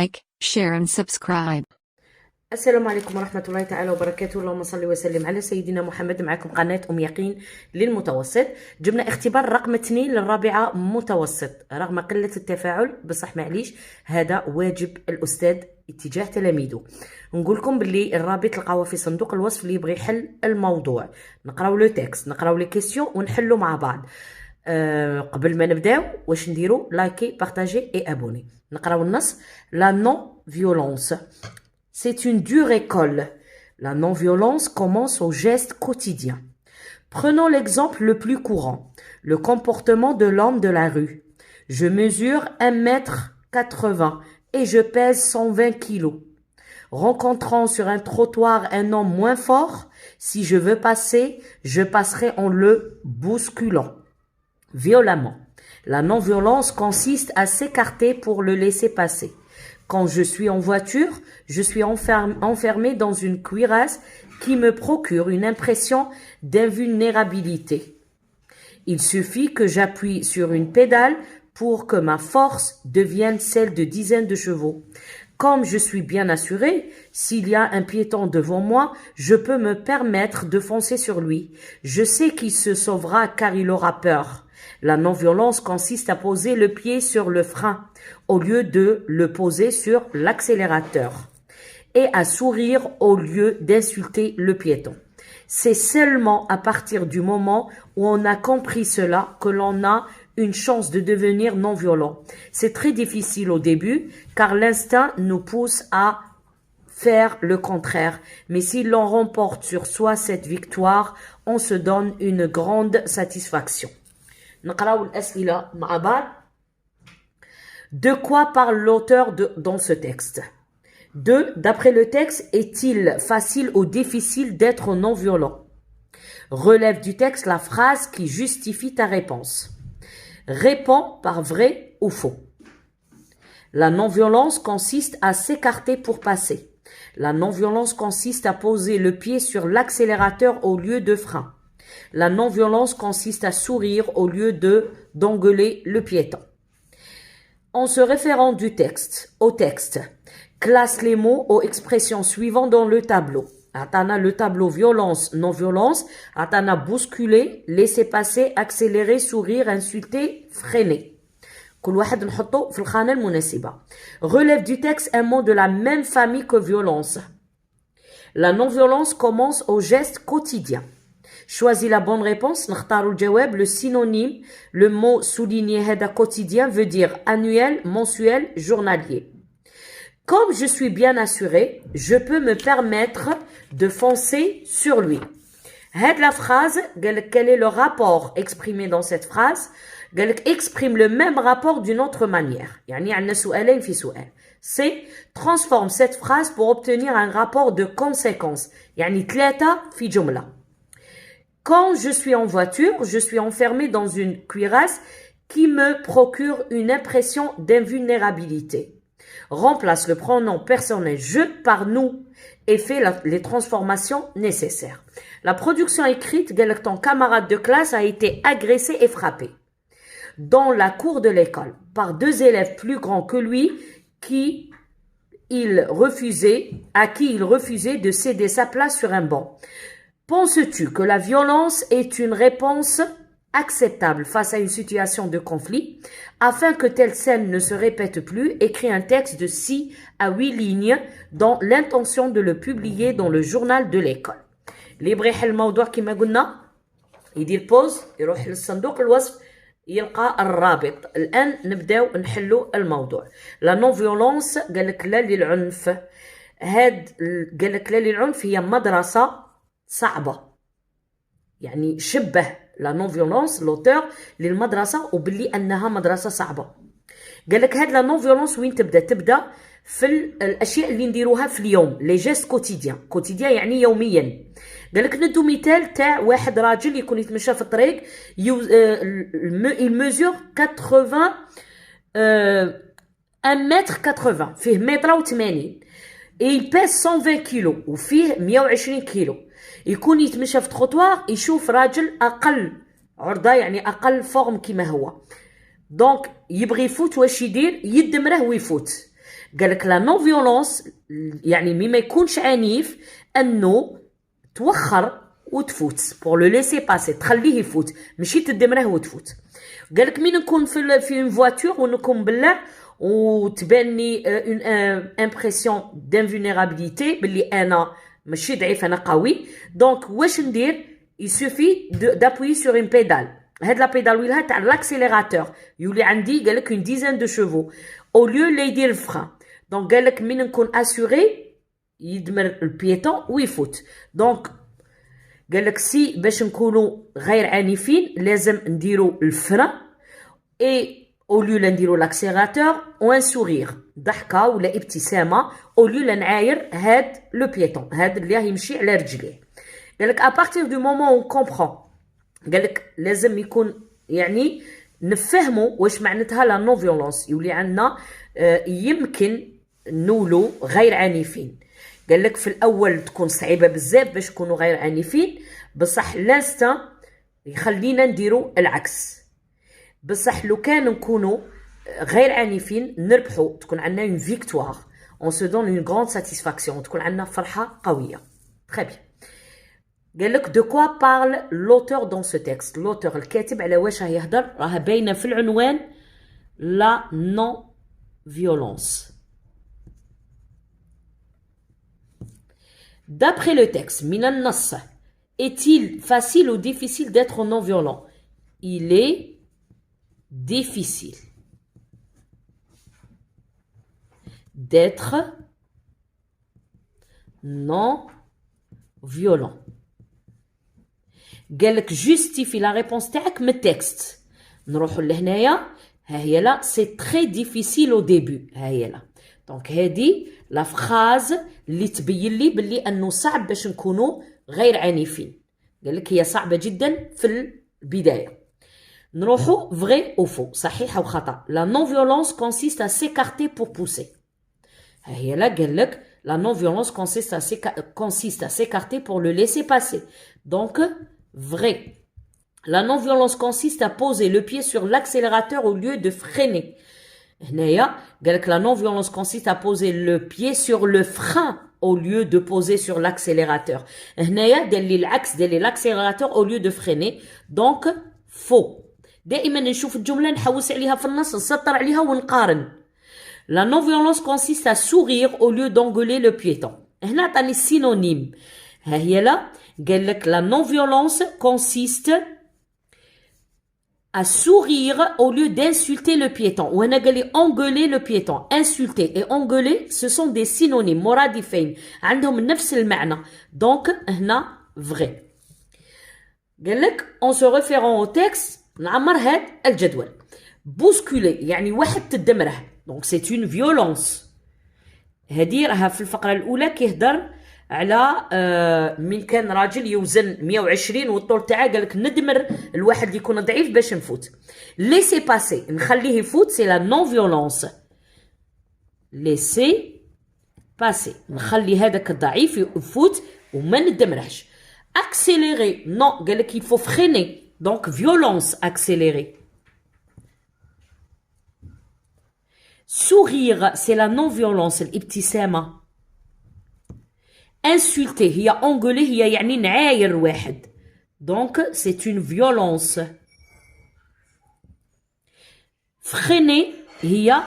like, share and subscribe. السلام عليكم ورحمة الله تعالى وبركاته. اللهم صل وسلم على سيدنا محمد. معكم قناة يقين للمتوسط. جبنا اختبار رقم 2 للرابعة متوسط. رغم قلة التفاعل بصح معليش، هذا واجب الأستاذ اتجاه تلاميذه. نقول لكم باللي الرابط تلقاوه في صندوق الوصف اللي يبغي يحل الموضوع. نقراو لو تكست، نقراو لي كيسيون ونحلو مع بعض. قبل ما نبداو واش نديرو؟ لايكي، بارطاجي اي ابوني. نقراو النص. لا نون فيولونس. C'est une dure école. La non-violence commence au geste quotidien. Prenons l'exemple le plus courant, le comportement de l'homme de la rue. Je mesure 1,80 m et je pèse 120 kg. Rencontrant sur un trottoir un homme moins fort, si je veux passer, je passerai en le bousculant violemment. La non-violence consiste à s'écarter pour le laisser passer. Quand je suis en voiture, je suis enfermé dans une cuirasse qui me procure une impression d'invulnérabilité. Il suffit que j'appuie sur une pédale pour que ma force devienne celle de dizaines de chevaux. Comme je suis bien assuré, s'il y a un piéton devant moi, je peux me permettre de foncer sur lui. Je sais qu'il se sauvera car il aura peur. La non-violence consiste à poser le pied sur le frein au lieu de le poser sur l'accélérateur et à sourire au lieu d'insulter le piéton. C'est seulement à partir du moment où on a compris cela que l'on a une chance de devenir non-violent. C'est très difficile au début car l'instinct nous pousse à faire le contraire. Mais si l'on remporte sur soi cette victoire, on se donne une grande satisfaction. نقراو الأسئلة مع بعض. De quoi parle l'auteur dans ce texte? 2. D'après le texte, est-il facile ou difficile d'être non-violent? Relève du texte la phrase qui justifie ta réponse. Réponds par vrai ou faux. La non-violence consiste à s'écarter pour passer. La non-violence consiste à poser le pied sur l'accélérateur au lieu de frein. La non-violence consiste à sourire au lieu d'engueuler le piéton. En se référant au texte, classe les mots aux expressions suivantes dans le tableau. Atana le tableau violence, non-violence. Atana bousculer, laisser passer, accélérer, sourire, insulter, freiner. كل واحد نحطه في الخانة المناسبة. Relève du texte un mot de la même famille que violence. La non-violence commence au geste quotidien. Choisis la bonne réponse. نختاروا الجواب. Le synonyme, le mot souligné هذا quotidien veut dire annuel, mensuel, journalier. Comme je suis bien assuré, je peux me permettre de foncer sur lui. هاد la phrase, quel est le rapport exprimé dans cette phrase? Exprime le même rapport d'une autre manière. يعني عندنا سؤالين في سؤال. C. Transforme cette phrase pour obtenir un rapport de conséquence. يعني 3 في جملة. Quand je suis en voiture, je suis enfermé dans une cuirasse qui me procure une impression d'invulnérabilité. Remplace le pronom personnel je par nous et fais les transformations nécessaires. La production écrite, ton camarade de classe a été agressé et frappé dans la cour de l'école par 2 élèves plus grands que lui à qui il refusait de céder sa place sur un banc. Penses-tu que la violence est une réponse acceptable face à une situation de conflit? Afin que telle scène ne se répète plus, écris un texte de 6 à 8 lignes dans l'intention de le publier dans le journal de l'école. اللي يبغي يحل الموضوع كما قلنا يدير بوز، يروح للصندوق الوصف يلقى الرابط. الآن نبداو نحلو الموضوع. لا نون فيولونس قالك لا للعنف. قالك لا للعنف هي مدرسة صعبة. يعني شبه لا نون فيولونس لوتور للمدرسة وباللي أنها مدرسة صعبة. قالك هاد لا نون فيولونس وين تبدأ في الأشياء اللي نديروها في اليوم. لي جيست كوتيديان يعني يوميا. قالك ندو مثال تاع واحد راجل يكون يتمشى في الطريق il mesure 80 1,80 m فيه 180 et il pèse 120 كيلو وفيه 120 كيلو. يكون يتمشى في تروتوار يشوف راجل أقل عرضة يعني أقل فورم كما هو. دونك يبغي يفوت واش يدير؟ يدمره ويفوت. قالك لا نون فيولونس يعني مما يكونش عنيف انه توخر وتفوت بور لو ليسي باسي، تخليه يفوت ماشي تدمره وتفوت. قالك مين نكون في اون فواتور ونكون بلع وتباني اون امبرسيون دانفولنيرابيليتي باللي انا ماشي ضعيف انا قوي، دونك واش ندير؟ يسوفي دابوي سور اون بيدال. هاد لا بيدال ويلها تاع لاكسيليراتور يولي عندي قالك اون ديزان دو شوفو او ليو لا يدير الفخان. دونك قالك مين نكون اسوري يدمر البيتون ويفوت. دونك قالك سي باش نكونوا غير عنيفين لازم نديرو الفرن اي او ليو لا نديرو لاكسيليراتور وان سورير، ضحكه ولا ابتسامه او ليو لا نعاير هاد لو بيتون هاد اللي راه يمشي على رجليه. قالك ا بارتير دو مومون اون كومبرون، قالك لازم يكون يعني نفهموا واش معناتها لا نون فيولونس، يولي عندنا يمكن نولو غير عنيفين. قالك في الاول تكون صعيبه بزاف باش نكونوا غير عنيفين، بصح لانستان يخلينا نديرو العكس. بصح لو كان نكونوا غير عنيفين نربحوا، تكون عندنا اون فيكتوار اون سو دون اون غراند ساتيسفاكسيون، تكون عندنا فرحه قويه. تري بيان. قالك دو كوا بارل لوتور دون سو تيكست، لوتور الكاتب على واش راه يهضر، راه باينه في العنوان لا نون فيولونس. D'après le texte, من النص, est-il facile ou difficile d'être non violent? Il est difficile d'être non violent. قالك justifie la réponse تاعك من التكست. نروحوا لهنايا. ها هي لا c'est très difficile au début. ها هي لا. دونك هذه لا فراز اللي تبين لي باللي انه صعب باش نكونوا غير عنيفين. قالك هي صعبه جدا في البدايه. نروحوا vrai ou faux، صحيح او خطا. la non violence consiste à s'écarter pour pousser. ها هي لا قالك la non violence consiste à s'écarter pour le laisser passer. Donc vrai. La non violence consiste à poser le pied sur l'accélérateur au lieu de freiner. هنايا قالك la non violence consiste à poser le pied sur le frein au lieu de poser sur l'accélérateur. هنايا دير لي العكس، دير لي l'accélérateur au lieu de freiner. donc faux. دائما نشوف الجمله نحوس عليها في النص نسطر عليها ونقارن. La non violence consiste à sourire au lieu d'engueuler le piéton. هنا عطاني السينونيم. ها هي لا قالك la non violence consiste à sourire au lieu d'insulter le piéton. وهنا قال لي engueuler le piéton. Insulter et engueuler ce sont des synonymes مرادفين عندهم نفس المعنى. donc هنا vrai. قال لك en se référant au texte نعمر هاد الجدول. bousculer يعني واحد تدمره. donc c'est une violence. هذه راها في الفقرة الأولى كيهدر على من كان راجل يوزن 120 والطول تاعه قالك ندمر الواحد اللي يكون ضعيف باش نفوت. ليسي باسي نخليه يفوت سي لا نون فيولونس. ليسي باسي نخلي هذاك الضعيف يفوت وما ندمرهش. اكسيليري نو قالك يفو فريني دونك فيولونس اكسيليري. سورير سي لا نون فيولونس الابتسامه. insulter هي engueuler هي يعني نعاير واحد. donc c'est une violence. freiner هي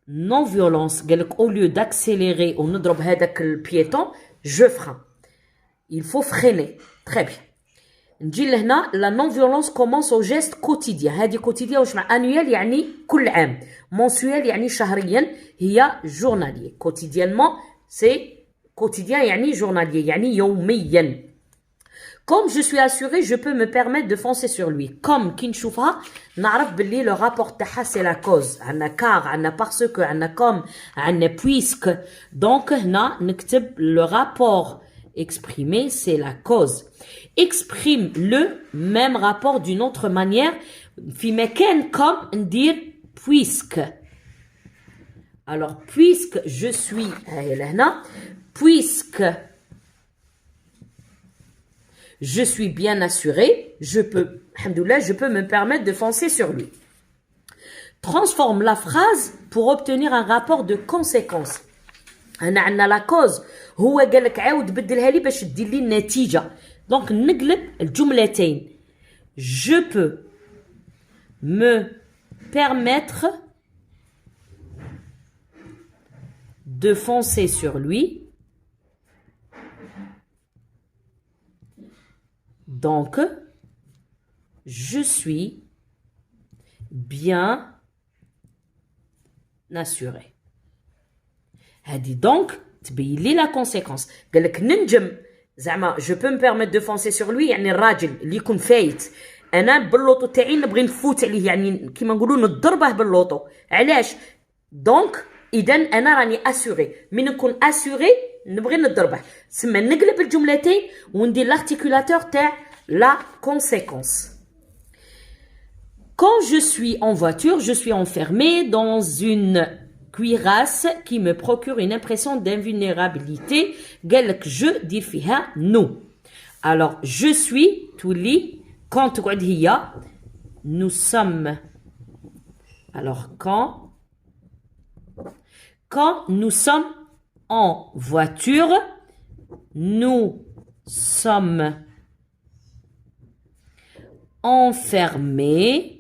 non violence. قالك au lieu d'accélérer ونضرب هذاك البيتون je freine. il faut freiner. très bien. نجي لهنا la non violence commence au geste quotidien. هذه quotidien واش مع annuel يعني كل عام. mensuel يعني شهريا. هي journalier. quotidiennement c'est quotidien يعني journalier يعني يوميا. comme je suis assuré je peux me permettre de foncer sur lui. comme كي نشوفها نعرف باللي le rapport تاعها c'est la cause. عندنا car عندنا parce que عندنا comme عندنا puisque. donc هنا نكتب le rapport exprimé c'est la cause. exprime le même rapport d'une autre manière. في مكان comme ندير puisque. alors puisque je suis هاي لهنا puisque je suis bien assuré, je peux, alhamdoulilah, je peux me permettre de foncer sur lui. transforme la phrase pour obtenir un rapport de conséquence. هنا عندنا لا كوز هو قال لك عاود بدلها لي باش دير لي النتيجه. دونك نقلب الجملتين. Je peux me permettre de foncer sur lui. Donc, je suis bien assuré. هادي دونك تبين لي لا كونسيكونس. قال لك ننجم زعما جو بو مبيرميت دو فونسي سور لوي يعني الراجل اللي يكون فايت انا باللوطو تاعي نبغي نفوت عليه يعني كيما نقولوا نضربه باللوطو. علاش؟ دونك اذا انا راني اسوري من نكون اسوري نبغي نضربه. سما نقلب الجملتين وندير لارتيكولاتور تاع لا كونسيكونس. Quand je suis en voiture, je suis enfermé dans une cuirasse qui me procure une impression d'invulnérabilité. قال لك je دير فيها nous. Alors je suis تولي quand تقعد هي nous sommes. Alors quand nous sommes en voiture, nous sommes enfermés.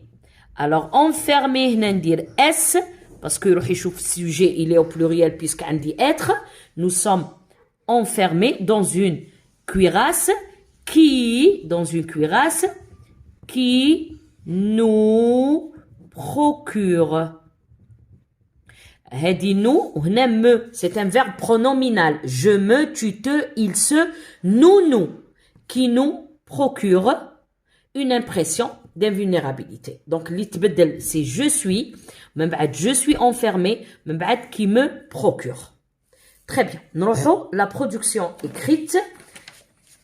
Alors enfermé هنا ندير s parce que يروح يشوف السوجي il est au pluriel puisque عندي être. Nous sommes enfermés dans une cuirasse qui nous procure. هادي nous وهنا me c'est un verbe pronominal. Je me, tu te, il se, nous qui nous procure une impression d'invulnérabilité. Donc اللي تبدل c'est je suis من بعد je suis enfermé من بعد qui me procure. Très bien. نروحو la production écrite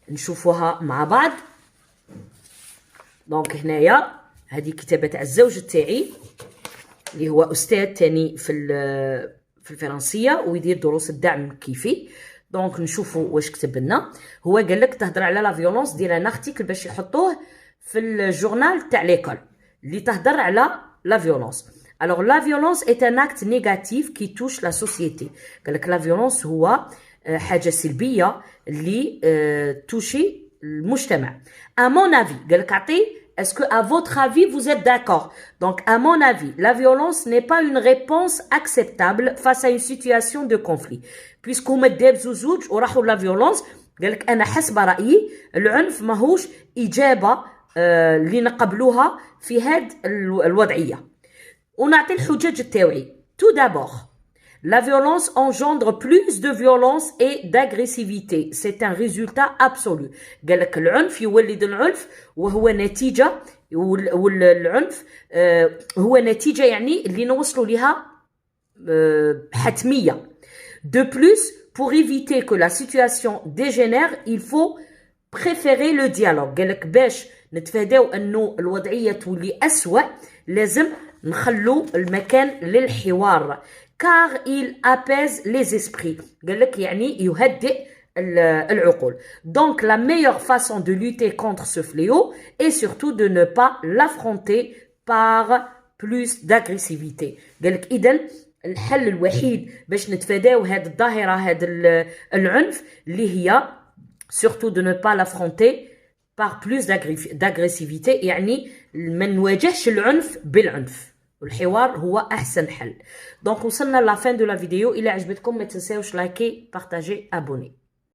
نشوفوها مع بعض. دونك هنايا هذه كتابة تاع الزوج تاعي اللي هو استاذ تاني في الفرنسيه ويدير دروس الدعم كيفي. دونك نشوفوا واش كتب لنا. هو قال لك تهضر على لا فيولونس دير ان ارتيكل باش يحطوه في الجورنال تاع ليكول اللي تهضر على لا فيولونس. Alors la violence est un acte négatif qui touche la société. قال لك لا فيولونس هو حاجه سلبيه اللي توشي المجتمع. À mon avis قال لك اعطي est-ce que à votre avis vous êtes d'accord? Donc à mon avis la violence n'est pas une réponse acceptable face à une situation de conflit. Puisque هما دابزو زوج وراحوا لا فيولونس قال لك انا حسب رايي العنف ماهوش اجابه اللي نقبلوها في هاد الوضعيه. ونعطي الحجج التاوعي. Tout d'abord, la violence engendre plus de violence et d'agressivité. C'est un résultat absolu. قال لك العنف يولد العنف وهو نتيجة والعنف هو نتيجة يعني اللي نوصلوا لها حتمية. De plus, pour éviter que la situation dégénère, il faut préférer le dialogue. قال لك باش نتفاداو انه الوضعية تولي أسوأ لازم نخلو المكان للحوار. car il apaise les esprits. قال لك يعني يهدئ العقول. Donc la meilleure façon de lutter contre ce fléau est surtout de ne pas l'affronter par plus d'agressivité. قال لك إذن الحل الوحيد باش نتفاداو هذه الظاهرة هذا العنف اللي هي surtout de ne pas l'affronter par plus d'agressivité يعني ما نواجهش العنف بالعنف. والحوار هو احسن حل. دونك وصلنا لا فين دو لا فيديو. الى عجبتكم ما تنساوش لايكي بارطاجي ابوني.